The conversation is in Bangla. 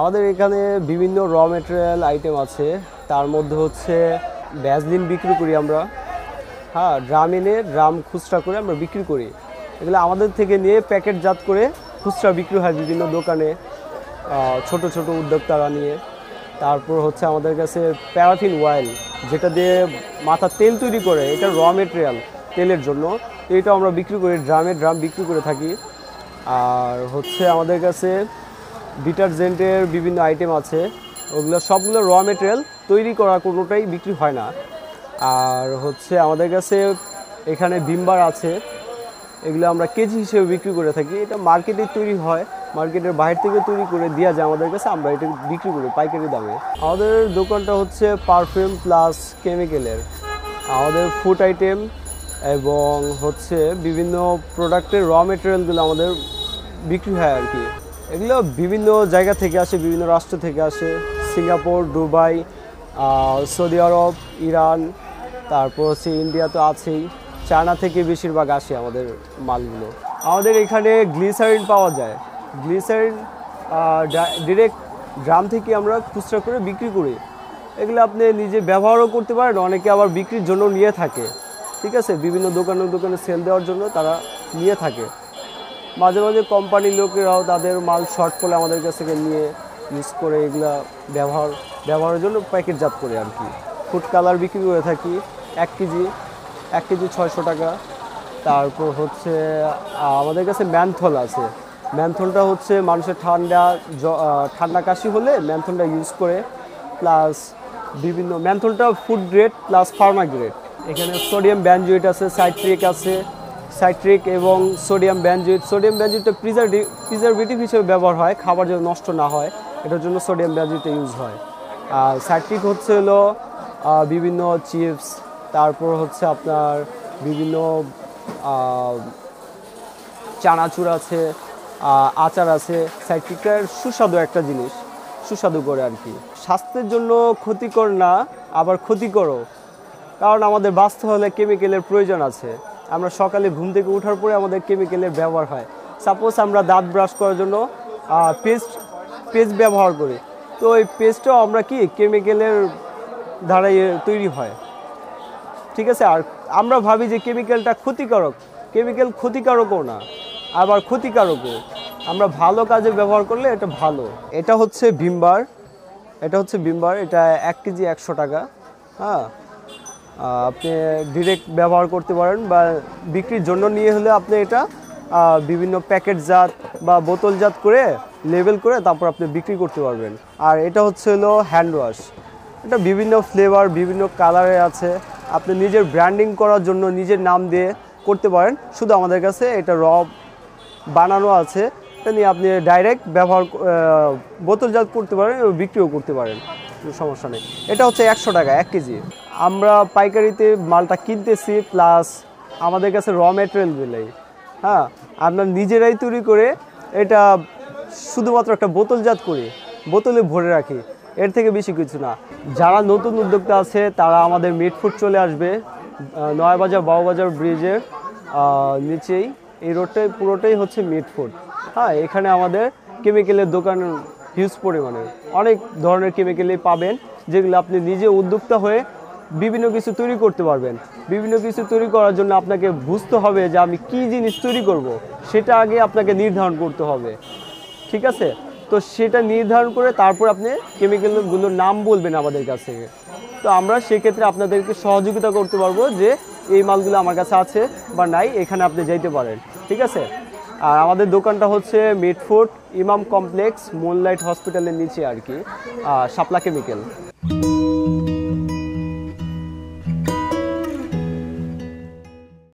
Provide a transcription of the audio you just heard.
আমাদের এখানে বিভিন্ন র মেটেরিয়াল আইটেম আছে, তার মধ্যে হচ্ছে ভ্যাসলিন বিক্রি করি আমরা। হ্যাঁ, ড্রাম এনে ড্রাম খুচরা করে আমরা বিক্রি করি। এগুলো আমাদের থেকে নিয়ে প্যাকেটজাত করে খুচরা বিক্রি হয় বিভিন্ন দোকানে, ছোট ছোট উদ্যোক্তারা নিয়ে। তারপর হচ্ছে আমাদের কাছে প্যারাফিন অয়েল, যেটা দিয়ে মাথার তেল তৈরি করে, এটা র মেটেরিয়াল তেলের জন্য, তো এটা আমরা বিক্রি করি, ড্রাম বিক্রি করে থাকি। আর হচ্ছে আমাদের কাছে ডিটারজেন্টের বিভিন্ন আইটেম আছে, ওগুলো সবগুলো র মেটেরিয়াল, তৈরি করা কোনোটাই বিক্রি হয় না। আর হচ্ছে আমাদের কাছে এখানে ভিমবার আছে, এগুলো আমরা কেজি হিসেবে বিক্রি করে থাকি। এটা মার্কেটে তৈরি হয়, মার্কেটের বাইরে থেকে তৈরি করে দেওয়া যায় আমাদের কাছে, আমরা এটা বিক্রি করি পাইকারি দামে। আমাদের দোকানটা হচ্ছে পারফিউম প্লাস কেমিক্যালের, আমাদের ফুড আইটেম এবং হচ্ছে বিভিন্ন প্রোডাক্টের র মেটেরিয়ালগুলো আমাদের বিক্রি হয় আর কি। এগুলো বিভিন্ন জায়গা থেকে আসে, বিভিন্ন রাষ্ট্র থেকে আসে, সিঙ্গাপুর, দুবাই, সৌদি আরব, ইরান, তারপর হচ্ছে ইন্ডিয়া তো আছেই, চায়না থেকে বেশিরভাগ আসে আমাদের মালগুলো। আমাদের এখানে গ্লিসারিন পাওয়া যায়, গ্লিসারিন ডিরেক্ট ড্রাম থেকে আমরা খুচরা করে বিক্রি করি। এগুলো আপনি নিজে ব্যবহারও করতে পারেন, অনেকে আবার বিক্রির জন্য নিয়ে থাকে, ঠিক আছে, বিভিন্ন দোকানে সেল দেওয়ার জন্য তারা নিয়ে থাকে। মাঝে মাঝে কোম্পানির লোকেরাও তাদের মাল শর্ট করলে আমাদের কাছ থেকে নিয়ে ইউজ করে, এগুলা ব্যবহারের জন্য প্যাকেটজাত করে আর কি। ফুড কালার বিক্রি করে থাকি 1 কেজি 600 টাকা। তারপর হচ্ছে আমাদের কাছে ম্যানথল আছে, ম্যানথলটা হচ্ছে মানুষের ঠান্ডা কাশি হলে ম্যানথলটা ইউজ করে, প্লাস বিভিন্ন ম্যানথলটা food grade plus pharma grade. এখানে সোডিয়াম বেনজয়েট আছে, সাইট্রিক এবং সোডিয়াম বেনজয়েটটা প্রিজারভেটিভ হিসেবে ব্যবহার হয়, খাবার যেন নষ্ট না হয়, এটার জন্য সোডিয়াম বেনজয়েটটা ইউজ হয়। আর সাইট্রিক হচ্ছে হলো বিভিন্ন চিপস, তারপর হচ্ছে আপনার বিভিন্ন চানাচুর আছে, আচার আছে। সাইট্রিকটার সুস্বাদু একটা জিনিস, সুস্বাদু করে আর কি। স্বাস্থ্যের জন্য ক্ষতিকর না, আবার ক্ষতিকরও, কারণ আমাদের বাঁচতে হলে কেমিক্যালের প্রয়োজন আছে। আমরা সকালে ঘুম থেকে ওঠার পরে আমাদের কেমিক্যালের ব্যবহার হয়। সাপোজ আমরা দাঁত ব্রাশ করার জন্য পেস্ট ব্যবহার করি, তো ওই পেস্টটাও আমরা কি কেমিক্যালের দ্বারাই তৈরি হয়, ঠিক আছে। আর আমরা ভাবি যে কেমিক্যালটা ক্ষতিকারক, কেমিক্যাল ক্ষতিকারকও না, আবার ক্ষতিকারকও। আমরা ভালো কাজে ব্যবহার করলে এটা ভালো। এটা হচ্ছে ভিমবার, এটা 1 কেজি 100 টাকা। হ্যাঁ, আপনি ডিরেক্ট ব্যবহার করতে পারেন, বা বিক্রির জন্য নিয়ে হলে আপনি এটা বিভিন্ন প্যাকেটজাত বা বোতলজাত করে লেবেল করে তারপর আপনি বিক্রি করতে পারবেন। আর এটা হচ্ছে হলো হ্যান্ড ওয়াশ, এটা বিভিন্ন ফ্লেভার বিভিন্ন কালারে আছে, আপনি নিজের ব্র্যান্ডিং করার জন্য নিজের নাম দিয়ে করতে পারেন। শুধু আমাদের কাছে এটা র বানানো আছে, এটা নিয়ে আপনি ডাইরেক্ট বোতলজাত করতে পারেন এবং বিক্রিও করতে পারেন, কোনো সমস্যা নেই। এটা হচ্ছে 100 টাকা 1 কেজি। আমরা পাইকারিতে মালটা কিনতেছি, প্লাস আমাদের কাছে র মেটেরিয়ালগুলোই, হ্যাঁ, আমরা নিজেরাই তৈরি করে এটা শুধুমাত্র একটা বোতলজাত করি, বোতলে ভরে রাখি, এর থেকে বেশি কিছু না। যারা নতুন উদ্যোক্তা আছে তারা আমাদের মিটফুড চলে আসবে, নয়াবাজার বাবুবাজার ব্রিজের নিচেই, এই রোডটাই পুরোটাই হচ্ছে মিটফুড। হ্যাঁ, এখানে আমাদের কেমিক্যালের দোকান হিউজ পরিমাণে, অনেক ধরনের কেমিক্যালই পাবেন, যেগুলো আপনি নিজে উদ্যোক্তা হয়ে বিভিন্ন কিছু তৈরি করতে পারবেন। বিভিন্ন কিছু তৈরি করার জন্য আপনাকে বুঝতে হবে যে আমি কি জিনিস তৈরি করব, সেটা আগে আপনাকে নির্ধারণ করতে হবে, ঠিক আছে। তো সেটা নির্ধারণ করে তারপর আপনি কেমিক্যালগুলোর নাম বলবেন আমাদের কাছে, তো আমরা সেক্ষেত্রে আপনাদেরকে সহযোগিতা করতে পারবো যে এই মালগুলো আমার কাছে আছে বা নাই, এখানে আপনি যাইতে পারেন, ঠিক আছে। আর আমাদের দোকানটা হচ্ছে মিটফুড, ইমাম কমপ্লেক্স, মুনলাইট হসপিটালের নিচে আর কি, শাপলা কেমিক্যাল।